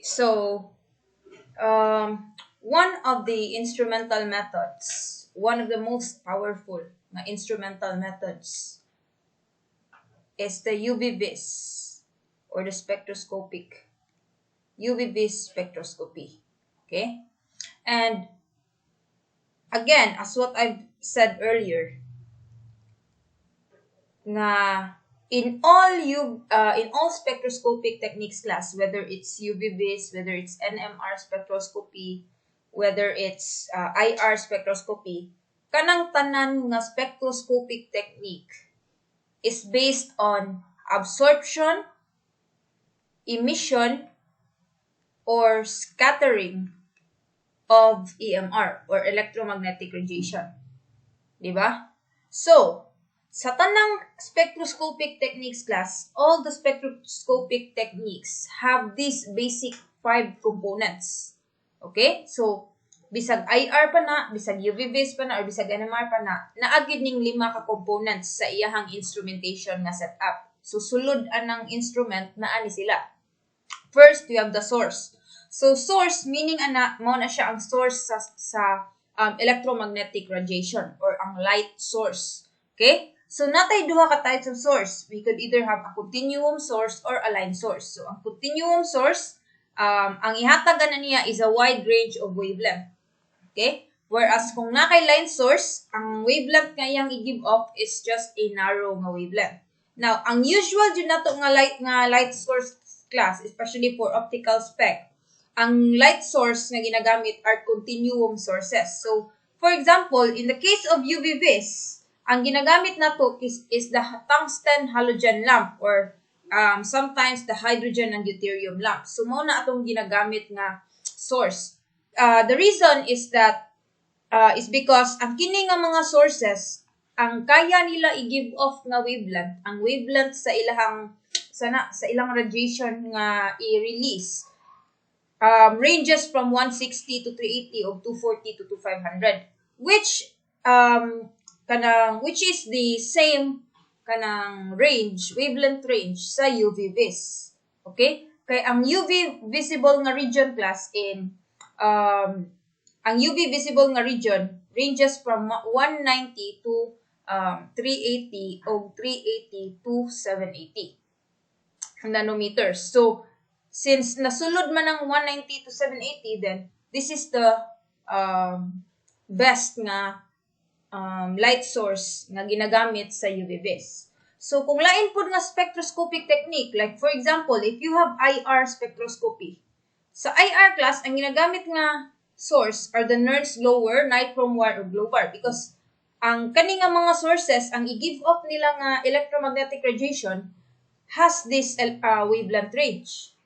So, one of the instrumental methods, one of the most powerful na instrumental methods is the UV-vis or the spectroscopic UV-vis spectroscopy. Okay? And again, as what I've said earlier, na in all spectroscopic techniques class, whether it's UV-vis, whether it's NMR spectroscopy, whether it's IR spectroscopy, kanang tanan nga spectroscopic technique is based on absorption, emission, or scattering of EMR or electromagnetic radiation. Diba? So, sa tanang spectroscopic techniques class, all the spectroscopic techniques have these basic 5 components. Okay? So, bisag IR pa na, bisag UV-vis pa na, or bisag NMR pa na, naagid ning 5 ka components sa iyahang instrumentation nga setup. So, sulod anang instrument na ani sila. First, we have the source. So, source, meaning mao na siya ang source sa electromagnetic radiation or ang light source. Okay? So, natay duha ka types of source. We could either have a continuum source or a line source. So, ang continuum source, ang ihatagan na niya is a wide range of wavelength. Okay? Whereas, kung na kay line source, ang wavelength nga iyang i-give off is just a narrow nga wavelength. Now, ang usual dyan nato nga light source class, especially for optical spec, ang light source na ginagamit are continuum sources. So, for example, in the case of UV-vis, ang ginagamit nato is the tungsten halogen lamp or sometimes the hydrogen and deuterium lamp. So, mao na atong ginagamit nga source. The reason is that is because ang kini nga mga sources, ang kaya nila i-give off nga wavelength, ang wavelength sa ilang radiation nga i-release ranges from 160 to 380 or 240 to 2500, which is the same kanang wavelength range sa UV-vis. Okay? Kay ang UV visible nga region class ang UV visible nga region ranges from 190 to 380 o 380 to 780 nanometers. So, since nasulod man ang 190 to 780, then this is the best nga light source nga ginagamit sa UV-vis. So, kung lain po nga spectroscopic technique, like for example, if you have IR spectroscopy, sa IR class, ang ginagamit nga source are the Nernst lower, nichrome wire, or glow bar because ang kani nga mga sources, ang i-give off nila nga electromagnetic radiation has this wavelength range,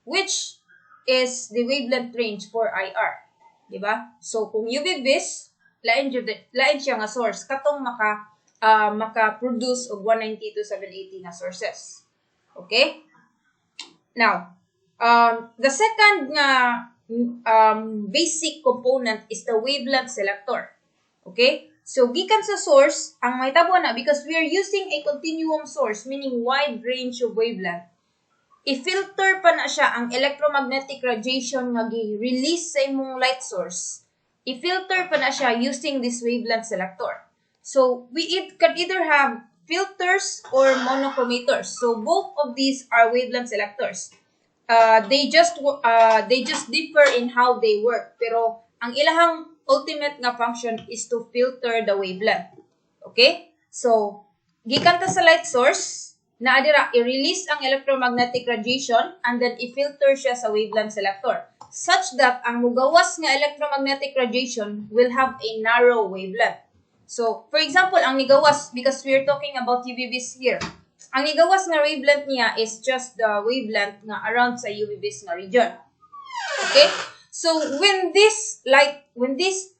which is the wavelength range for IR. Diba? So, kung UV-vis, lain siya nga source. Katong maka-produce og 190 to 780 nga sources. Okay? Now, the second nga basic component is the wavelength selector. Okay? So, gikan sa source, ang mahitabo na, because we are using a continuum source, meaning wide range of wavelength, i-filter pa na siya ang electromagnetic radiation nga gi-release sa imong light source. I-filter pa na siya using this wavelength selector. So, we could either have filters or monochromators. So, both of these are wavelength selectors. They just differ in how they work. Pero, ang ilahang ultimate nga function is to filter the wavelength. Okay? So, gikan ta sa light source, na adira i-release ang electromagnetic radiation and then i-filter siya sa wavelength selector such that ang mugawas nga electromagnetic radiation will have a narrow wavelength. So, for example, ang nigawas, because we're talking about UV-vis here, ang nigawas nga wavelength niya is just the wavelength nga around sa UV-vis nga region. Okay? So, when this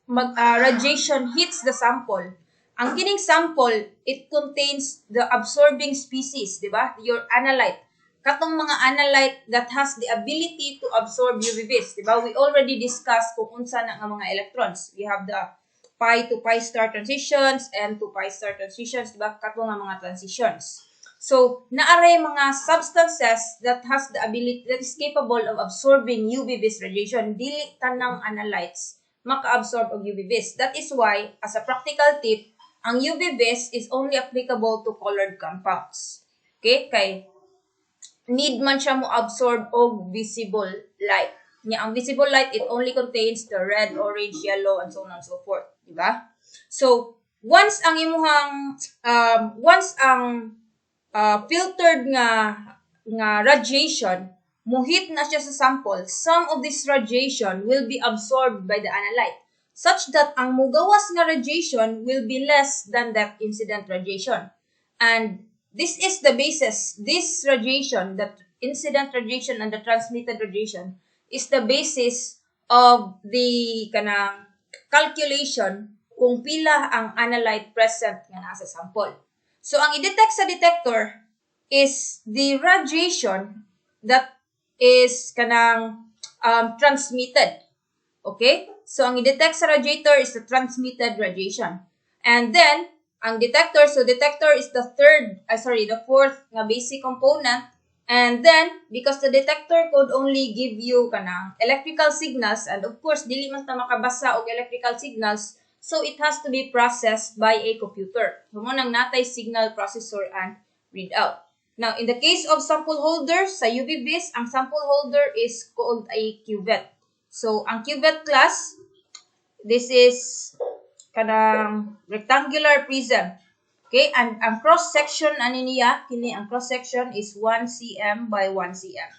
radiation hits the sample, ang kining sample, it contains the absorbing species, di ba? Your analyte. Katong mga analyte that has the ability to absorb UV-vis, di ba? We already discussed kung unsa na nga mga electrons. We have the pi to pi star transitions, n to pi star transitions, di ba? Katong nga mga transitions. So, naaray mga substances that has the ability, that is capable of absorbing UV vis radiation. Dili tanang analytes maka-absorb og UV vis. That is why, as a practical tip, ang UV vis is only applicable to colored compounds. Okay? Kay need man siya mo absorb og visible light. Nya ang visible light, it only contains the red, orange, yellow, and so on and so forth. Diba? So, once ang filtered nga radiation muhit na siya sa sample, some of this radiation will be absorbed by the analyte such that ang mugawas nga radiation will be less than that incident radiation. And this is the basis, this radiation, the incident radiation and the transmitted radiation is the basis of the kanang calculation kung pila ang analyte present nga nasa sample. So, ang i-detect sa detector is the radiation that is kanang transmitted. Okay? So, ang i-detect sa radiator is the transmitted radiation. And then, ang detector, so detector is the fourth nga basic component. And then, because the detector could only give you kanang electrical signals, and of course, dili man ta makabasa og electrical signals, so it has to be processed by a computer. So, mo nang natay signal processor and readout. Now, in the case of sample holder, sa UV vis, ang sample holder is called a cuvette. So, ang cuvette class, this is kanang rectangular prism. Okay, and ang cross-section ani niya, kini ang cross-section is 1 cm by 1 cm.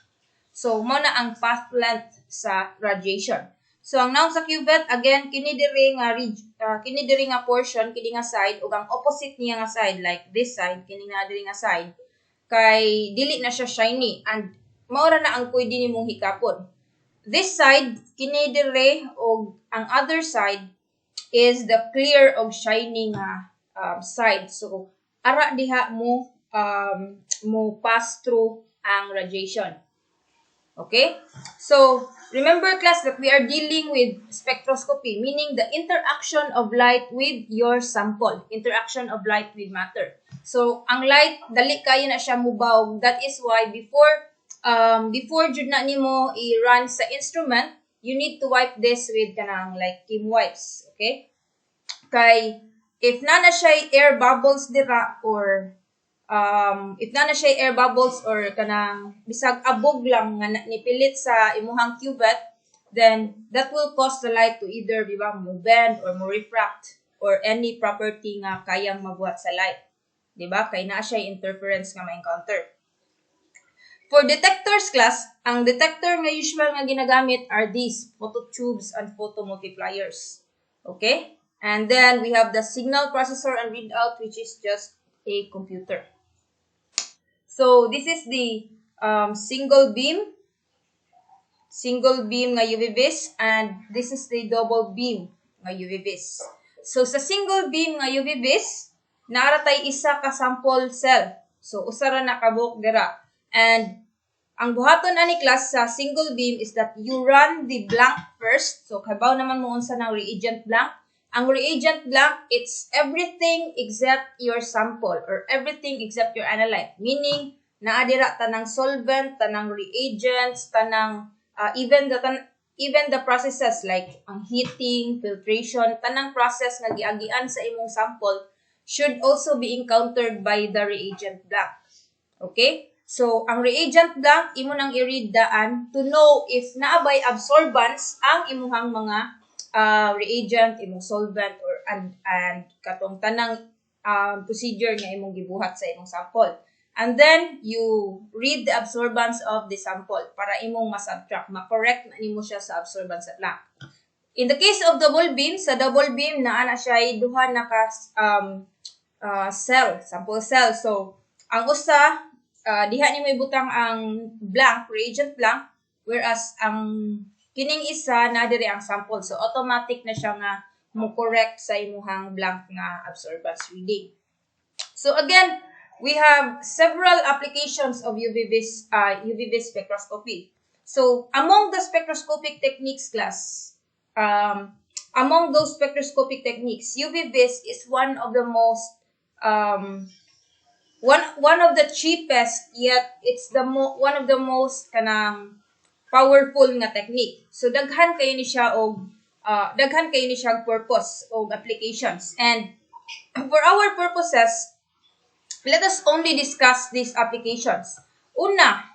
So, mo na ang path length sa radiation. So, ang naon sa cuvette, again, kini diri nga portion, kini nga side, ug ang opposite niya nga side, like this side, kini nga diri nga side, kay dili na siya shiny, and maura na ang pwede nimong hikapon. This side, kini diri, ug ang other side, is the clear og shiny nga side. So, ara diha mo pass through ang radiation. Okay? So, remember class that we are dealing with spectroscopy, meaning the interaction of light with your sample. Interaction of light with matter. So, ang light, dali kayo na siya mubaw. That is why before jud na nimo i-run sa instrument, you need to wipe this with kanang like Kim wipes. Okay? Kay, if na siya air bubbles dira or kanang bisag abog lang nga nipilit sa imuhang cuvette, then that will cause the light to either mo bend or mo refract or any property nga kayang mabuhat sa light. Diba? Kay na siya interference nga ma-encounter. For detectors class, ang detector nga usual nga ginagamit are these phototubes and photomultipliers. Okay? And then we have the signal processor and readout, which is just a computer. So, this is the single beam nga UV vis, and this is the double beam nga UV vis. So, sa single beam nga UV vis, naaratay isa ka sample cell. So, usara na kabuk dira. And ang buhaton ani class sa single beam is that you run the blank first. So, kabaw naman mo unsa ng reagent blank. Ang reagent blank, it's everything except your sample or everything except your analyte. Meaning, naadira tanang solvent, tanang reagents, tanang even the processes like ang heating, filtration, tanang process nga giagian sa imong sample should also be encountered by the reagent blank. Okay? So, ang reagent blank, imo nang i-read daan to know if naabay absorbance ang imuhang mga reagent, imong solvent, or and katong tanang procedure nga imong gibuhat sa imong sample. And then, you read the absorbance of the sample para imong ma-subtract, ma-correct na nimo siya sa absorbance at blank. In the case of double beam, sa double beam, naana siya duha na ka cell, sample cell. So, ang usa, diha nimo ibutang ang blank, reagent blank, whereas ang kining isa na diri ang sample. So, automatic na siya nga mo-correct sa imuhang blank nga absorbance reading. So, again, we have several applications of UV vis spectroscopy. So, among the spectroscopic techniques class, among those spectroscopic techniques, UV vis is one of the most one of the cheapest, yet it's the one of the most kanang powerful nga technique. So daghan kayo ni siya og purpose o applications. And for our purposes, let us only discuss these applications. Una,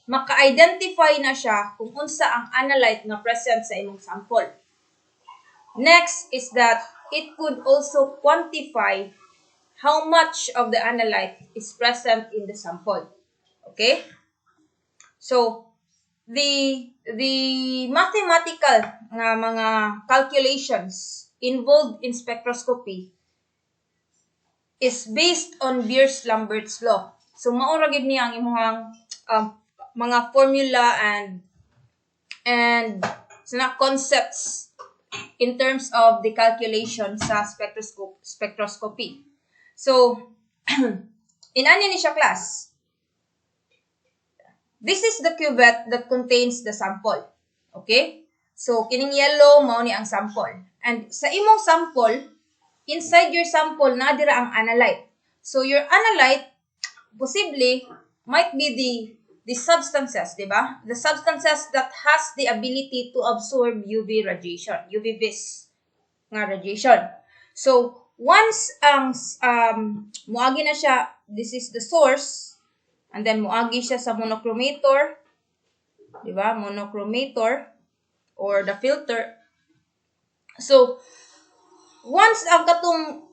maka-identify na siya kung unsa ang analyte na present sa imong sample. Next is that it could also quantify how much of the analyte is present in the sample. Okay? So, the mathematical nga mga calculations involved in spectroscopy is based on Beers-Lambert's law. So, maura gid niya ang imong mga formula and concepts in terms of the calculation sa spectroscopy. So, inanya ni siya class. This is the cuvette that contains the sample. Okay? So, kining yellow, mao ni ang sample. And sa imong sample, inside your sample, nadira ang analyte. So, your analyte, possibly, might be the substances, di ba? The substances that has the ability to absorb UV radiation, UV vis nga radiation. So, once ang muagi na siya, this is the source, and then muagi siya sa monochromator, di ba? Monochromator or the filter. So, once ang katong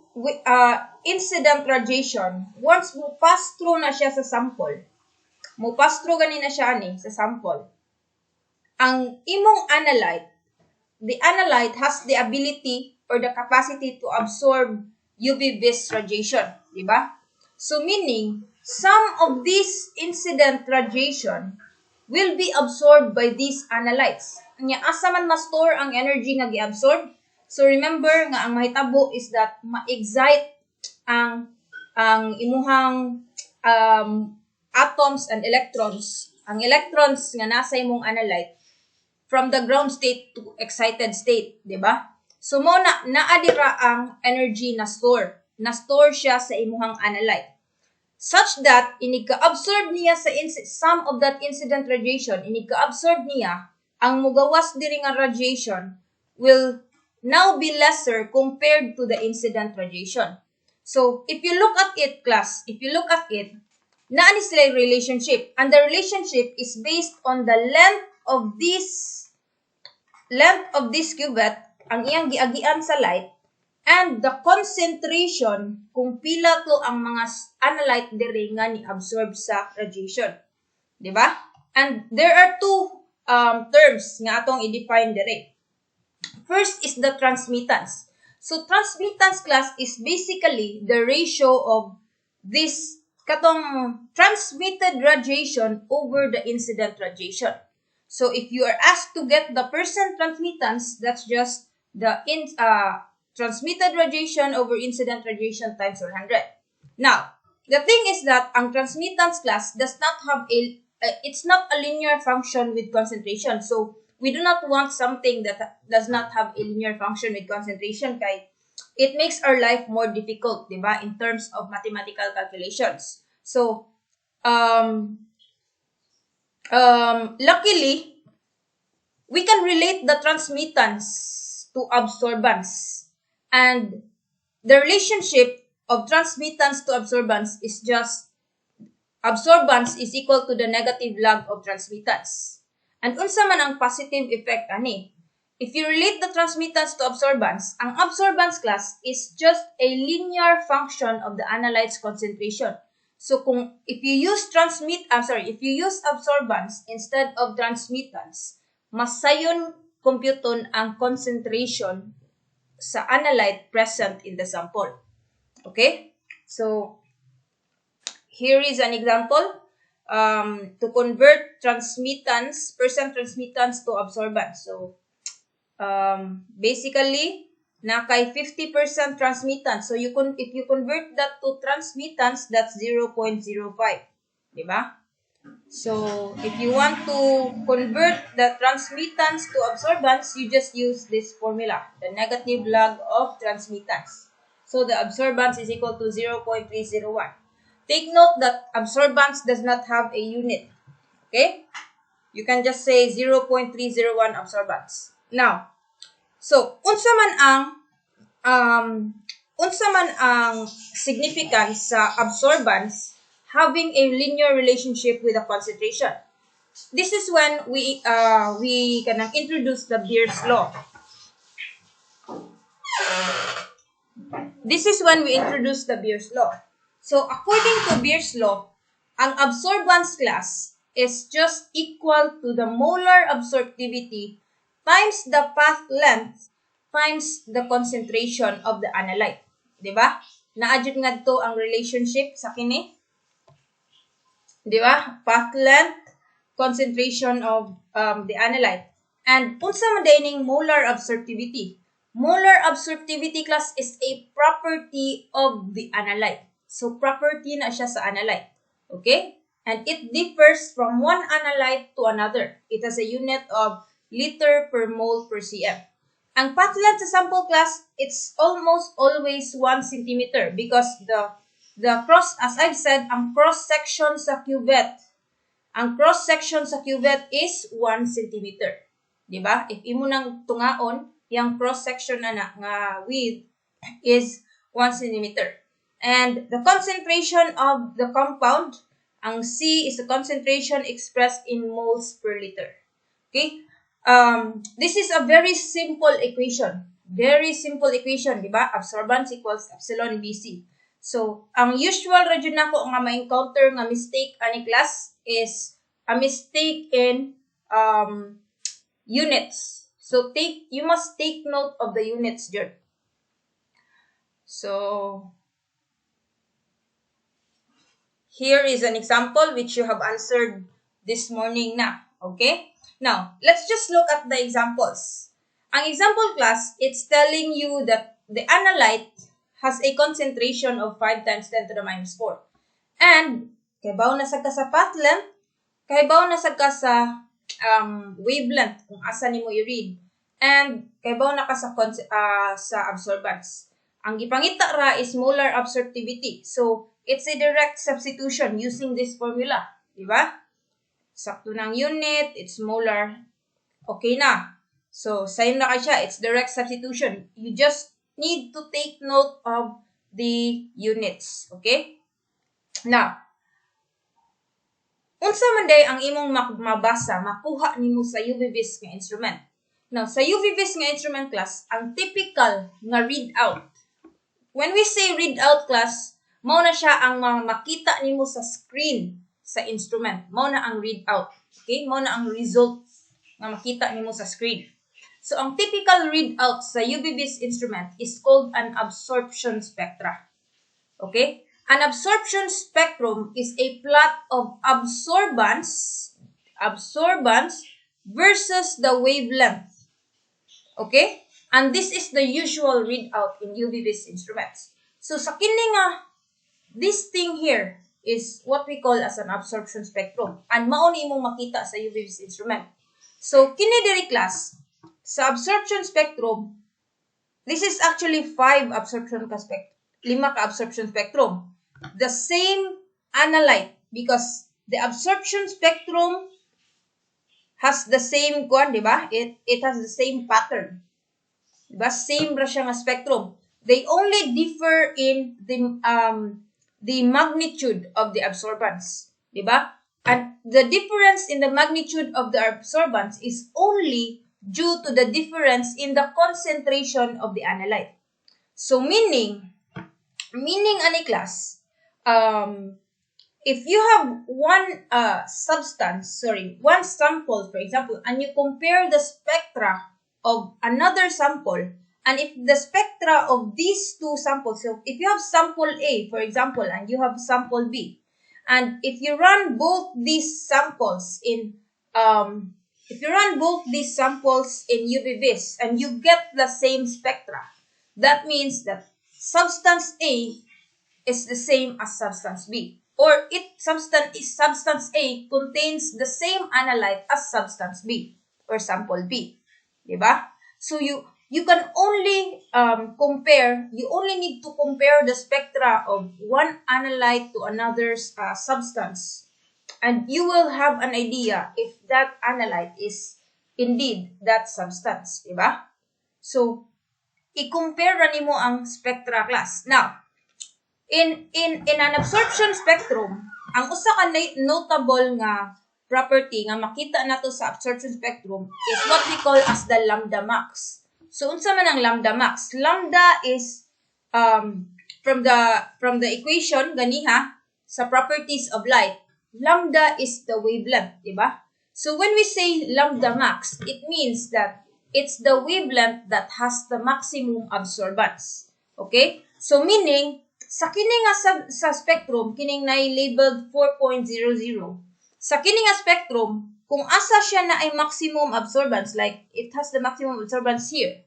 incident radiation, once mo pass through na siya sa sample, mo pass through ganina siya ani sa sample, ang imong analyte, the analyte has the ability or the capacity to absorb UV vis radiation, di ba? So meaning, some of this incident radiation will be absorbed by these analytes. Nya asa man ma-store ang energy nga gi-absorb? So remember nga ang mahitabo is that ma-excite ang imuhang atoms and electrons. Ang electrons nga nasa imong analyte from the ground state to excited state, di ba? So mo naadira ang energy na store. Na-store siya sa imuhang analyte. Such that inika-absorb niya sa some of that incident radiation, inika-absorb niya, ang mugawas diri nga radiation will now be lesser compared to the incident radiation. So, if you look at it, class, naani sila yung relationship. And the relationship is based on the length of this cuvette, ang iyang giagian sa light, and the concentration kung pila to ang mga analyte diri nga ni absorb sa radiation. Di ba? And there are two terms nga atong i-define diri. First is the transmittance. So transmittance, class, is basically the ratio of this katong transmitted radiation over the incident radiation. So if you are asked to get the percent transmittance, that's just the transmitted radiation over incident radiation times 100. Now, the thing is that ang transmittance, class, does not have it's not a linear function with concentration. So we do not want something that does not have a linear function with concentration kay it makes our life more difficult, di ba, in terms of mathematical calculations. So, luckily, we can relate the transmittance to absorbance. And the relationship of transmittance to absorbance is just absorbance is equal to the negative log of transmittance. And unsa man ang positive effect ani? If you relate the transmittance to absorbance, ang absorbance, class, is just a linear function of the analyte's concentration. So if you use absorbance instead of transmittance, mas sayon computon ang concentration sa analyte present in the sample. Okay? So here is an example. To convert percent transmittance to absorbance. So, basically, na kay 50% transmittance. So, if you convert that to transmittance, that's 0.05. Diba? So, if you want to convert the transmittance to absorbance, you just use this formula, the negative log of transmittance. So, the absorbance is equal to 0.301. Take note that absorbance does not have a unit. Okay? You can just say 0.301 absorbance. Now, so unsa man ang significance sa absorbance having a linear relationship with the concentration. This is when we can introduce the Beer's law. This is when we introduce the Beer's law. So according to Beer's law, ang absorbance class is just equal to the molar absorptivity times the path length times the concentration of the analyte. Diba? Naadjud nga to ang relationship sa kini. Diba? Path length, concentration of the analyte. And unsa man dining molar absorptivity? Molar absorptivity class is a property of the analyte. So, property na siya sa analyte. Okay? And it differs from one analyte to another. It has a unit of liter per mole per cm. Ang path length sa sample class, it's almost always 1 centimeter because the cross, as I've said, ang cross-section sa cuvette, is 1 centimeter. Diba? If imo nang tungaon, yung cross-section na nga width is 1 centimeter. And the concentration of the compound, ang C is the concentration expressed in moles per liter. Okay? This is a very simple equation. Very simple equation, di ba? Absorbance equals epsilon Bc. So, ang usual radyo na ko nga ma-encounter nga mistake ani class is a mistake in units. So, you must take note of the units here. So, here is an example which you have answered this morning na. Okay? Now, let's just look at the examples. Ang example class, it's telling you that the analyte has a concentration of 5 times 10 to the minus 4. And, kaybaw na sa path length, kaybaw na sa wavelength, kung asa nimo i-read. And, kaybaw na ka sa absorbance. Ang gipangita ra is molar absorptivity. So, it's a direct substitution using this formula. Diba? Sakto ng unit, it's molar. Okay na. So, same na siya. It's direct substitution. You just need to take note of the units. Okay? Now, unsa man day ang imong mabasa, makuha nimo sa UV-Vis nga instrument. Now, sa UV-Vis nga instrument class, ang typical nga readout. When we say readout class, mao na siya ang makita nimo sa screen sa instrument. Mao na ang readout. Okay? Mao na ang result nga makita nimo sa screen. So, ang typical readout sa UV-Vis instrument is called an absorption spectra. Okay? An absorption spectrum is a plot of absorbance versus the wavelength. Okay? And this is the usual readout in UV-Vis instruments. So, sa kini nga, this thing here is what we call as an absorption spectrum. And mao ni imong makita sa UV-Vis instrument. So, kini diri class, sa absorption spectrum, this is actually 5 ka absorption spectrum. The same analyte because the absorption spectrum has the same diba? It has the same pattern. Diba? Same ra siya nga spectrum. They only differ in the magnitude of the absorbance. Diba? And the difference in the magnitude of the absorbance is only due to the difference in the concentration of the analyte. So meaning ani class, if you have one sample, for example, and you compare the spectra of another sample, and if the spectra of these two samples, so if you have sample A, for example, and you have sample B, and if you run both these samples in UV-Vis and you get the same spectra, that means that substance A is the same as substance B. Or substance A contains the same analyte as substance B or sample B. Diba? So you you can only you only need to compare the spectra of one analyte to another's substance. And you will have an idea if that analyte is indeed that substance, di ba? So, i-compare na nimo ang spectra class. Now, in an absorption spectrum, ang usa ka notable nga property nga makita nato sa absorption spectrum is what we call as the lambda max. So, unsa man ang lambda max? Lambda is from the equation ganiha sa properties of light. Lambda is the wavelength, di ba? So when we say lambda max, it means that it's the wavelength that has the maximum absorbance. Okay? So meaning, sa kini nga sa spectrum, kining na labeled 4.00. Sa kini nga spectrum, kung asa siya na ay maximum absorbance, like it has the maximum absorbance here,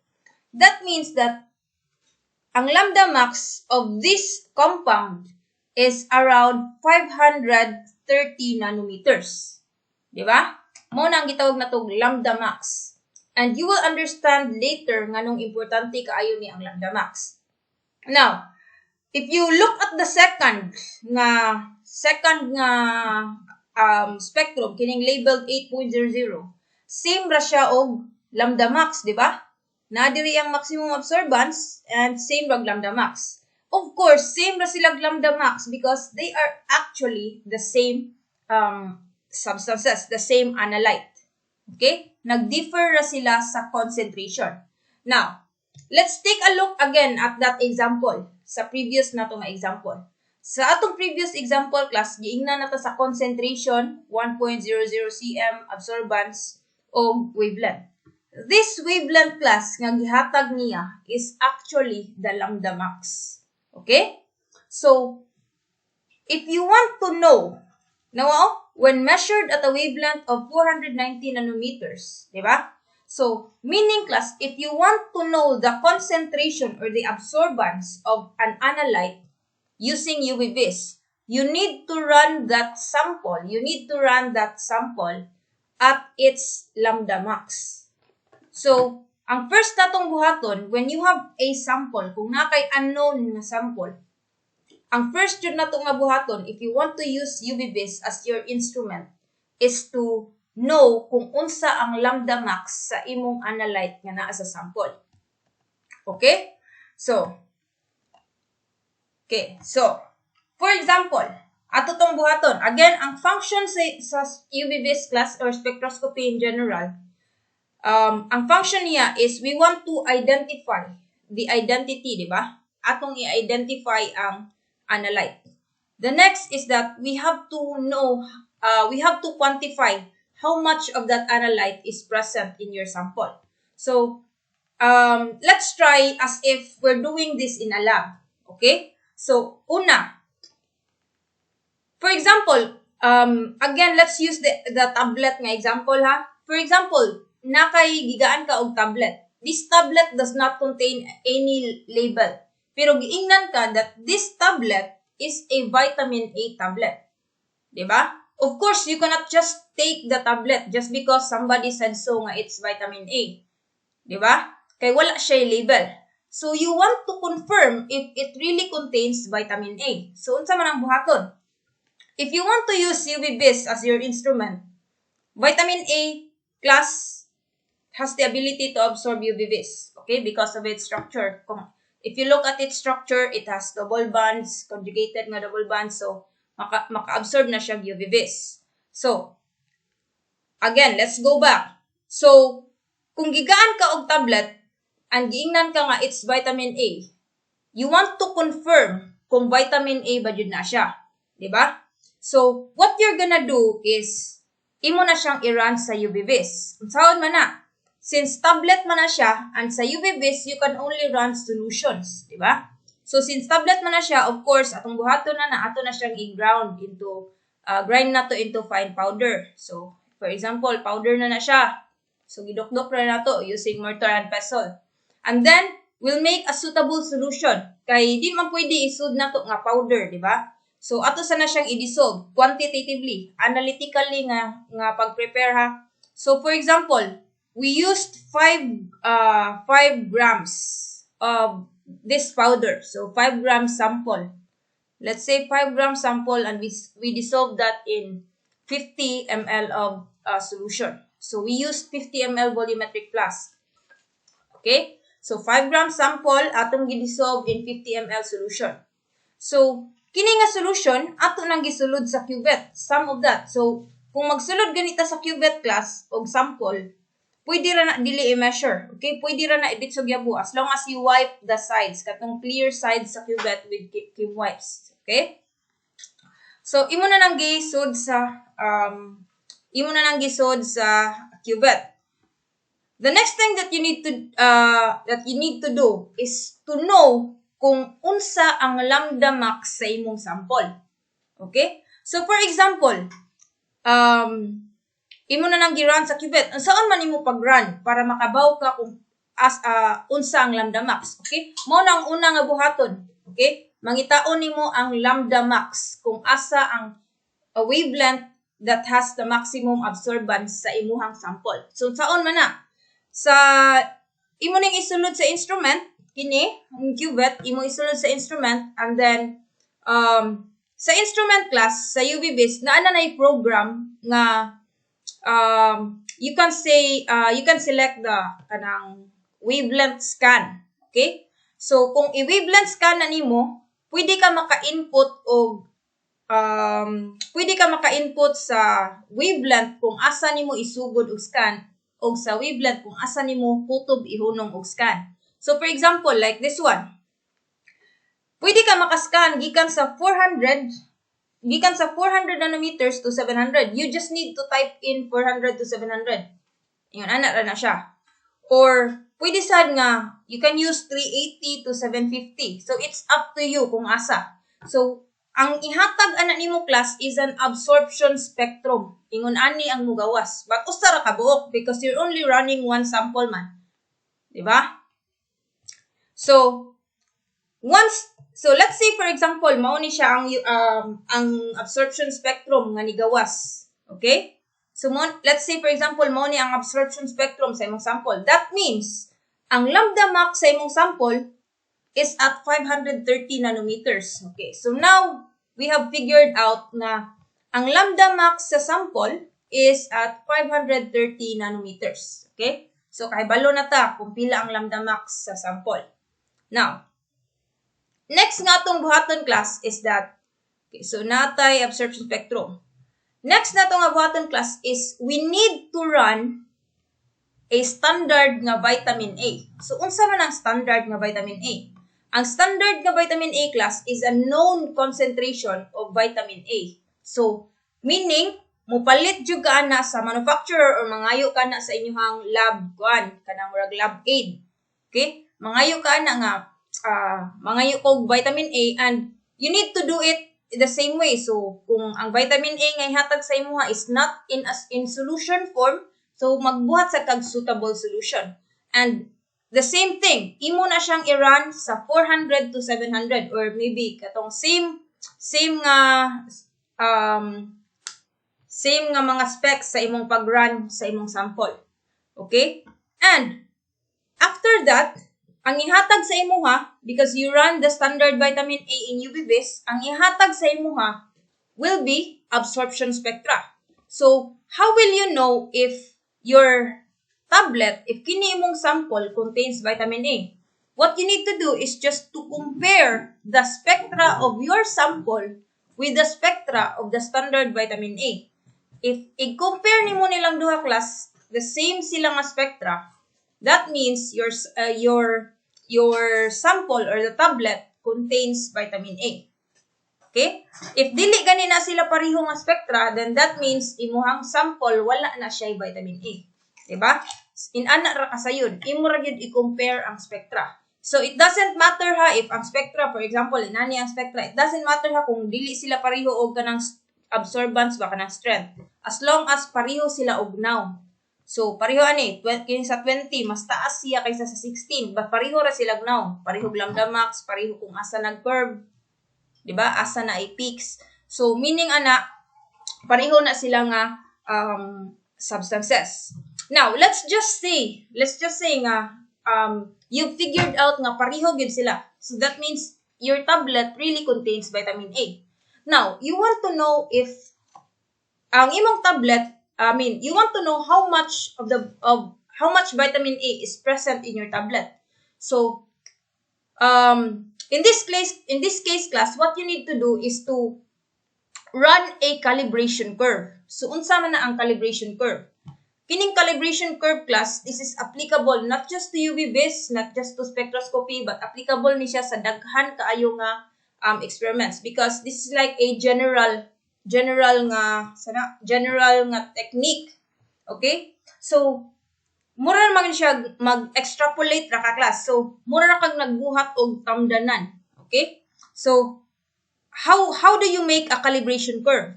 that means that ang lambda max of this compound is around 530 nanometers. Di ba? Mo nang gitawag na tong lambda max. And you will understand later nganong importante kaayo ni ang lambda max. Now, if you look at the second nga spectrum kining labeled 8.00, same ra siya og lambda max, di ba? Na diri ang maximum absorbance and same rag lambda max. Of course, same ra sila lambda max because they are actually the same substances, the same analyte. Okay? Nag-differ ra sila sa concentration. Now, let's take a look again at that example sa previous na itong example. Sa atong previous example class, giingnan nato sa concentration, 1.00 cm absorbance o wavelength. This wavelength class nga gihatag niya is actually the lambda max. Okay? So, if you want to know, now, when measured at a wavelength of 490 nanometers, di ba? So, meaning class, if you want to know the concentration or the absorbance of an analyte using UV vis, you need to run that sample. You need to run that sample at its lambda max. So, ang first natong buhaton, when you have a sample, kung na kay unknown na sample, ang first yun natong nga buhaton, if you want to use UV vis as your instrument, is to know kung unsa ang lambda max sa imong analyte nga naa sa sample. Okay? So, for example, ato tong buhaton, again, ang function sa UV vis class or spectroscopy in general, ang function niya is we want to identify the identity, di ba? Atong i-identify ang analyte. The next is that we have to know, we have to quantify how much of that analyte is present in your sample. So, let's try as if we're doing this in a lab. Okay? So, una, for example, again, let's use the tablet nga example ha. For example, nakay gigaan ka og tablet. This tablet does not contain any label. Pero giingnan ka that this tablet is a vitamin A tablet. Diba? Of course, you cannot just take the tablet just because somebody said so nga it's vitamin A. Diba? Kay wala siya label. So, you want to confirm if it really contains vitamin A. So, unsa man ang buhaton? If you want to use UV vis as your instrument, vitamin A class has the ability to absorb UV vis, okay, because of its structure. If you look at its structure, it has double bonds, conjugated nga double bonds, so maka-absorb na siya UV vis. So, again, let's go back. So, kung gigaan ka og tablet, and giingnan ka nga it's vitamin A, you want to confirm kung vitamin A ba yun na siya. Diba? So, what you're gonna do is, imo na siyang i-run sa UV vis. Unsahon man na. Since tablet man na siya, and sa UV vis, you can only run solutions. Diba? So, since tablet man na siya, of course, atong buhaton na ato na siyang i-ground into, grind na to into fine powder. So, for example, powder na siya. So, gidokdok na to using mortar and pestle. And then, we'll make a suitable solution. Kay di man pwede isud na to nga powder, di ba? So, ato sana siyang i-dissolve quantitatively, analytically nga pag-prepare ha. So, for example, we used 5 grams of this powder. So 5 grams sample. Let's say 5 grams sample, and we dissolve that in 50 ml of solution. So we used 50 ml volumetric flask. Okay? So 5 grams sample atong gi-dissolve in 50 ml solution. So kini nga solution ato nang gisulod sa cuvette, some of that. So kung magsulod ganita sa cuvette class og sample, pwede ra na dili i-measure. Okay? Pwede ra na ibitsog yabu as long as you wipe the sides, katong clear sides sa cuvette with Kim wipes. Okay? So imo na nang gisod sa cuvette. The next thing that you need to do is to know kung unsa ang lambda max sa imong sample. Okay? So for example, imo na nang gi-run sa cuvette. Saan man imo pag-run para makabaw ka kung unsa ang lambda max. Okay? Mao na ang una nga buhaton. Okay? Mangitaon nimo ang lambda max kung asa ang wavelength that has the maximum absorbance sa imuhang sample. So saon man na? Sa imo ning isulod sa instrument, kini ang cuvette imo isulod sa instrument, and then sa instrument class sa UV base naa na nay program nga you can select the kanang wavelength scan. Okay? So kung i-wavelength scan na nimo, pwede ka maka-input sa wavelength kung asa nimo isugod og scan, og sa wavelength kung asa nimo kutob ihunong og scan. So for example, like this one. Pwede ka maka-scan gikan sa 400 nanometers to 700. You just need to type in 400 to 700. Ingon ana ra na siya. Or pwede sad nga you can use 380 to 750. So it's up to you kung asa. So ang ihatag ana nimo class is an absorption spectrum. Ingon ani ang mugawas. But usa ra ka buok because you're only running one sample man. Di ba? So let's say for example, mao ni siya ang absorption spectrum nga nigawas. Okay? So let's say for example, mao ni ang absorption spectrum sa imong sample. That means ang lambda max sa imong sample is at 530 nanometers. Okay, so now we have figured out na ang lambda max sa sample is at 530 nanometers. Okay, so kahibalo na ta kung pila ang lambda max sa sample. Now, next nga atong buhaton class is that, okay, so natay absorption spectrum. Next na itong nga buhaton class is we need to run a standard nga vitamin A. So, unsa man ang standard nga vitamin A? Ang standard nga vitamin A class is a known concentration of vitamin A. So, meaning, mupalit jud ka na sa manufacturer or mangayo ka na sa inyong lab kanang lab aid. Okay? Mangayo ka na nga, mangayo kog vitamin A, and you need to do it the same way. So, kung ang vitamin A nga ihatag sa imuha is not in solution form, so magbuhat sa kag suitable solution. And the same thing, imo na siyang i-run sa 400 to 700 or maybe katong same nga mga specs sa imong pag-run sa imong sample. Okay? And after that, ang ihatag sa imuha, because you run the standard vitamin A in UV base, ang ihatag sa imuha will be absorption spectra. So, how will you know if your tablet, if kini imong sample contains vitamin A? What you need to do is just to compare the spectra of your sample with the spectra of the standard vitamin A. If i-compare nimo nilang duha class, the same sila nga spectra, that means your sample or the tablet contains vitamin A. Okay? If dili gani na sila pareho nga spectra, then that means imuhang sample wala na siya vitamin A. Diba? In ana ra kasayod, imo ra gyud i-compare ang spectra. So it doesn't matter ha if ang spectra, for example, inani ang spectra, it doesn't matter ha kung dili sila pareho og kanang absorbance ba kanang strength. As long as pareho sila og now. So, pareho ani, sa 20, mas taas siya kaysa sa 16. But pareho ra sila now. Pareho lambda max, pareho kung asa nag-curve. Diba? Asa na i-peaks. So, meaning ana, pareho na sila nga substances. Now, let's just say nga you figured out nga pareho gyud sila. So that means your tablet really contains vitamin A. Now, you want to know if ang imong tablet, you want to know how much how much vitamin A is present in your tablet. So, in this case class, what you need to do is to run a calibration curve. So, unsa man na ang calibration curve? Kining calibration curve class, this is applicable not just to UV vis, not just to spectroscopy, but applicable ni siya sa daghan kaayo nga experiments, because this is like a general nga technique. Okay? So, mura man siya mag-extrapolate ra ka class. So, mura ra kag nagbuhat og tamdanan. Okay? So, how do you make a calibration curve?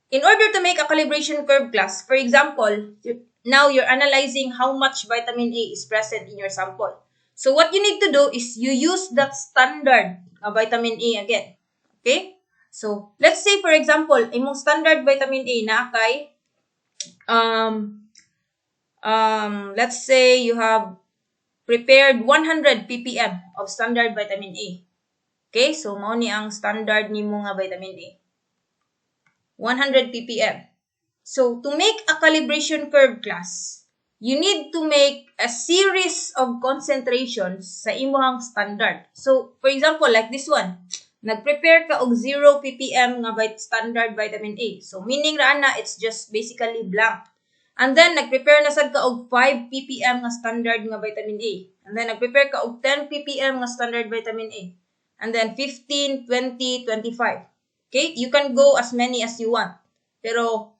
In order to make a calibration curve class, for example, now you're analyzing how much vitamin A is present in your sample. So what you need to do is you use that standard vitamin A again. Okay? So let's say for example, imong standard vitamin A na kay let's say you have prepared 100 ppm of standard vitamin A. Okay? So mao ni ang standard nimo nga vitamin A. 100 ppm. So, to make a calibration curve class, you need to make a series of concentrations sa imong standard. So, for example, like this one, nag-prepare ka og 0 ppm nga standard vitamin A. So, meaning ra na, it's just basically blank. And then, nag-prepare na sad ka og 5 ppm nga standard nga vitamin A. And then, nag-prepare ka og 10 ppm nga standard vitamin A. And then, 15, 20, 25. Okay? You can go as many as you want. Pero,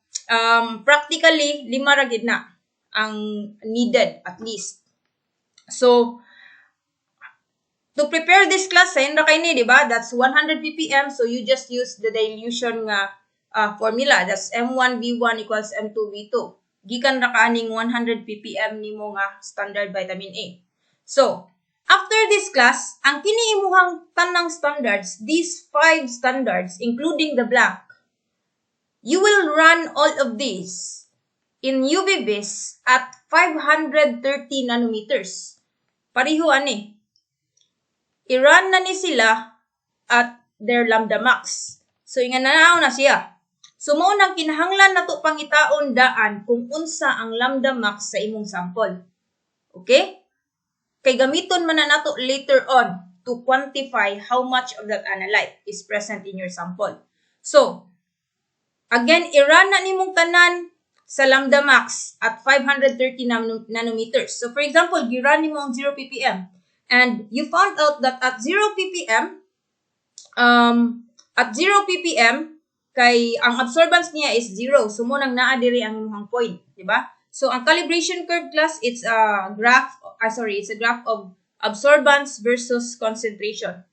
practically, 5 ra gid na ang needed at least. So, to prepare this class, sayon ra kay ni, di ba? That's 100 ppm. So, you just use the dilution nga formula. That's M1V1 equals M2V2. Gikan ra kaaning 100 ppm nimo nga standard vitamin A. So, after this class, ang kiniimuhang tanang standards, these 5 standards, including the blank, you will run all of these in UV vis at 530 nanometers. Pareho ani. I-run na ni sila at their lambda max. So, ingananaw na siya. So, mao nang kinahanglan nato pangitaon daan kung unsa ang lambda max sa imong sample. Okay? Kay gamiton man na nato later on to quantify how much of that analyte is present in your sample. So, again, i-run na nimong tanan sa lambda max at 530 nanometers. So, for example, gi-run nimo ang 0 ppm and you found out that at 0 ppm, kay ang absorbance niya is 0. So, mo nang naa diri ang imong point, di ba? So, ang calibration curve class, it's a graph of absorbance versus concentration.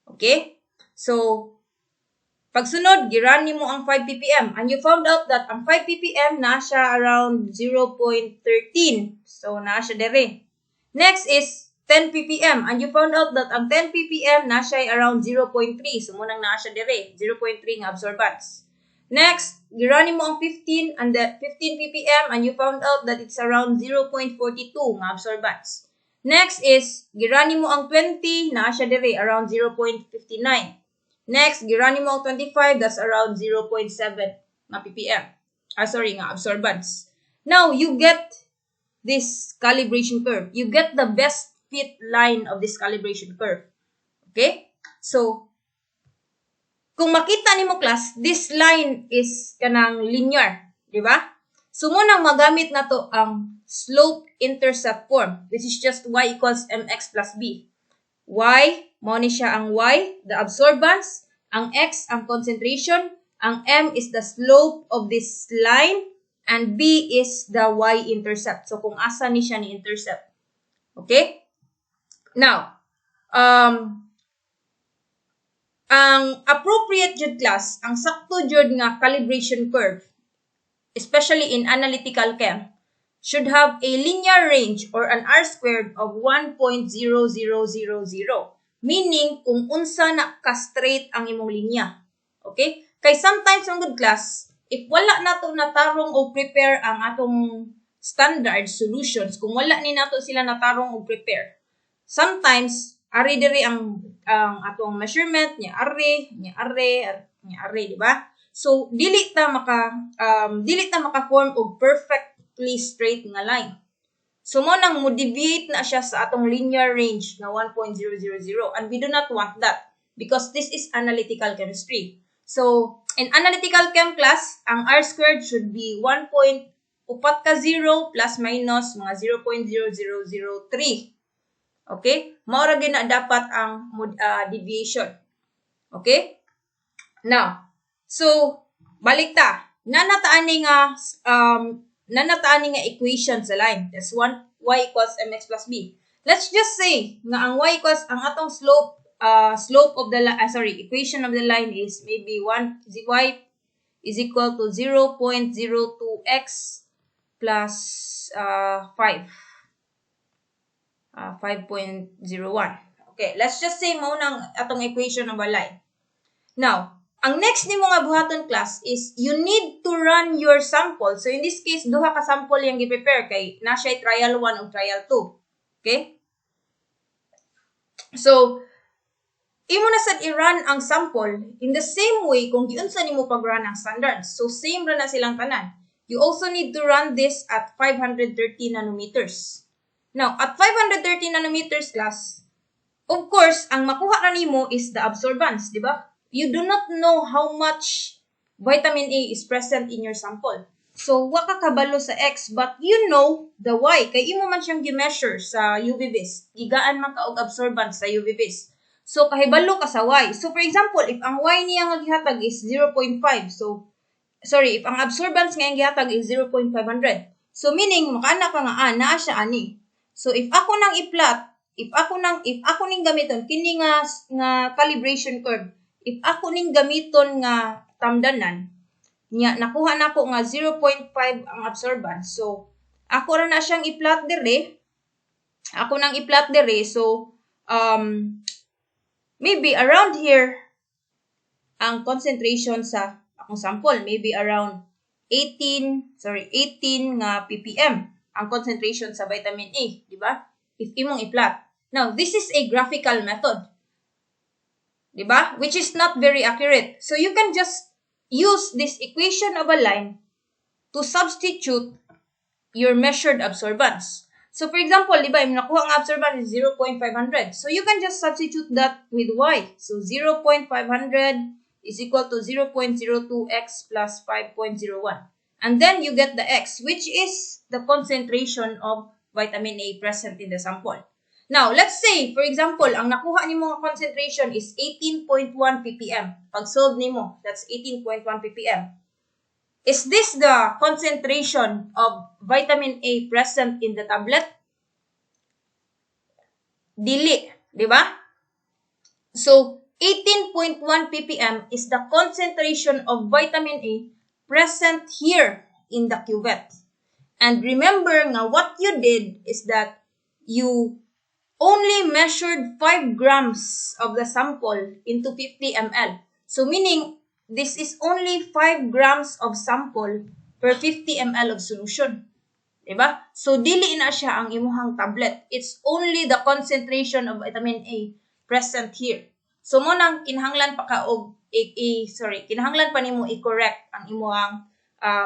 Okay? So, pagsunod, giran nimo ang 5 ppm. And you found out that ang 5 ppm na siya around 0.13. So, na siya dere. Next is 10 ppm. And you found out that ang 10 ppm na siya around 0.3. So, munang na siya dere. 0.3 nga absorbance. Next, giran mo ang 15 and the 15 ppm and you found out that it's around 0.42 nga absorbance. Next is giran mo ang 20 na siya dire around 0.59. Next, giran mo ang 25, that's around 0.7 nga ppm. Nga absorbance. Now, you get this calibration curve. You get the best fit line of this calibration curve. Okay? So, kung makita nimo class, this line is kanang linear, di ba? So munang magamit nato ang slope-intercept form, which is just y equals mx plus b. Y, mao ni siya ang y, the absorbance, ang x ang concentration, ang m is the slope of this line, and b is the y-intercept. So kung asa ni siya ni intercept. Okay? Now, ang appropriate jud class, ang sakto jud nga calibration curve, especially in analytical chem, should have a linear range or an R-squared of 1.0000. Meaning, kung unsa na ka-straight ang imong linya. Okay? Kay sometimes ang good class, if wala nato natarong o prepare ang atong standard solutions, kung wala ni nato sila natarong o prepare, sometimes ari diri ang atong measurement nya ari, di ba? So dili ta maka-form og perfectly straight nga line. So mo nang mo-deviate na siya sa atong linear range na 1.000, and we do not want that because this is analytical chemistry. So in analytical chem class, ang R squared should be 1. Upat ka 0 plus minus mga 0.0003. Okay? Mao ra gyud na dapat ang deviation. Okay? Now, so balik ta. Nanataani nga equation sa line. That's 1 y equals mx plus b. Let's just say nga ang y equals ang atong slope of the equation of the line is maybe y is equal to 0.02x plus 5. 5.01. Okay, let's just say mo nang atong equation ng line. Now, ang next nimo nga buhaton class is you need to run your sample. So in this case, duha ka sample yung gi-prepare kay na siya trial 1 o trial 2. Okay? So, imo na sad i-run ang sample in the same way kung giunsa nimo pag-run ang standards. So same ra na silang tanan. You also need to run this at 530 nanometers. Now, at 530 nanometers class, of course, ang makuha ra nimo is the absorbance, di ba? You do not know how much vitamin A is present in your sample. So, wa ka kabalo sa X, but you know the Y. Kay imo man siyang gi-measure sa UV vis. Gigaan man ka og absorbance sa UV vis. So, kahibalo ka sa Y. So, for example, if ang Y niya nga gihatag is 0.5, so, sorry, if ang absorbance nga ang gihatag is 0.500, so meaning, makaana ka nga, naa siya ani. So, if ako nang i-plot, if ako ning gamiton, kini nga calibration curve, if ako ning gamiton nga tamdanan, nya nakuha nako nga 0.5 ang absorbance. So, ako ra na siyang i-plot dire. So, maybe around here ang concentration sa akong sample, maybe around 18 nga ppm ang concentration sa vitamin A, di ba? If imong i-plot. Now, this is a graphical method. Di ba? Which is not very accurate. So, you can just use this equation of a line to substitute your measured absorbance. So, for example, di ba, yung nakuha ang absorbance is 0.500. So, you can just substitute that with Y. So, 0.500 is equal to 0.02x plus 5.01. And then, you get the X, which is the concentration of vitamin A present in the sample. Now, let's say, for example, ang nakuha nimo nga concentration is 18.1 ppm. Pag solve nimo, that's 18.1 ppm. Is this the concentration of vitamin A present in the tablet? Dili, di ba? So, 18.1 ppm is the concentration of vitamin A present here in the cuvette. And remember nga, what you did is that you only measured 5 grams of the sample into 50 ml. So meaning, this is only 5 grams of sample per 50 ml of solution. Diba? So dili na siya ang imuhang tablet. It's only the concentration of vitamin A present here. So mo nang kinahanglan pa ka og kinahanglan pa nimo i-correct ang imuhang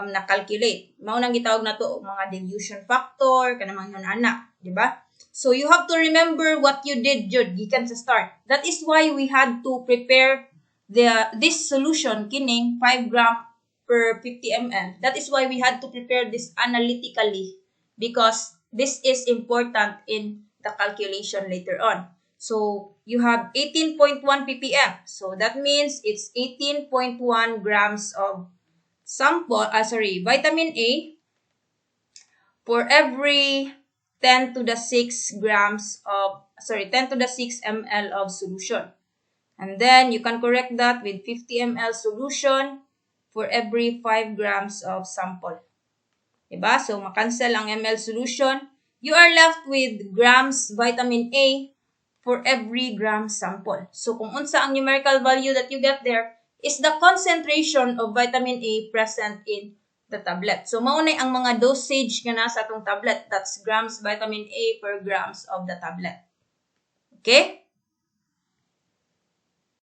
na-calculate. Mao nang gitawag nato og mga dilution factor kanang mga ana, di ba? So, you have to remember what you did, Jud, gikan sa start. That is why we had to prepare this solution, kining 5 gram per 50 ml. That is why we had to prepare this analytically because this is important in the calculation later on. So, you have 18.1 ppm. So, that means it's 18.1 grams of vitamin A for every 10 to the 6 ml of solution. And then you can correct that with 50 ml solution for every 5 grams of sample. Diba? So, makancel ang ml solution. You are left with grams vitamin A for every gram sample. So, kung unsa ang numerical value that you get there, is the concentration of vitamin A present in the tablet. So, maunay ang mga dosage nga nasa atong tablet. That's grams vitamin A per grams of the tablet. Okay?